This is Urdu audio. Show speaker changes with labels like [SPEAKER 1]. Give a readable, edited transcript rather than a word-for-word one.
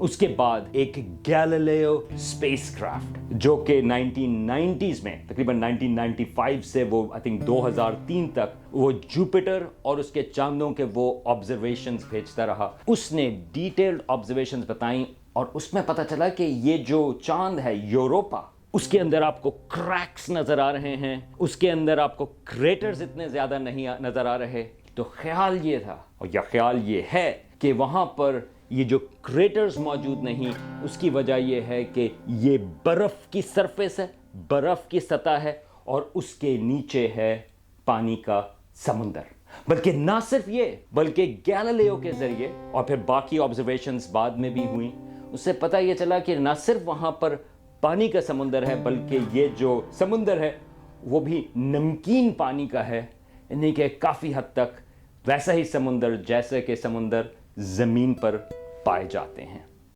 [SPEAKER 1] اس کے بعد ایک گیلیلیو اسپیس کرافٹ جو کہ 1990s میں تقریباً 1995 سے وہ I think 2003 تک وہ جوپیٹر اور اس کے چاندوں کے وہ آبزرویشنز بھیجتا رہا. اس نے ڈیٹیلڈ آبزرویشنز بتائیں اور اس میں پتہ چلا کہ یہ جو چاند ہے یوروپا، اس کے اندر آپ کو کریکس نظر آ رہے ہیں، اس کے اندر آپ کو کریٹرز اتنے زیادہ نہیں نظر آ رہے. تو خیال یہ تھا اور یا خیال یہ ہے کہ وہاں پر یہ جو کریٹرز موجود نہیں، اس کی وجہ یہ ہے کہ یہ برف کی سرفیس ہے، برف کی سطح ہے اور اس کے نیچے ہے پانی کا سمندر. بلکہ نہ صرف یہ بلکہ گیلیلیو کے ذریعے اور پھر باقی آبزرویشنز بعد میں بھی ہوئیں، اس سے پتہ یہ چلا کہ نہ صرف وہاں پر پانی کا سمندر ہے بلکہ یہ جو سمندر ہے وہ بھی نمکین پانی کا ہے، یعنی کہ کافی حد تک ویسا ہی سمندر جیسے کہ سمندر زمین پر پائے جاتے ہیں.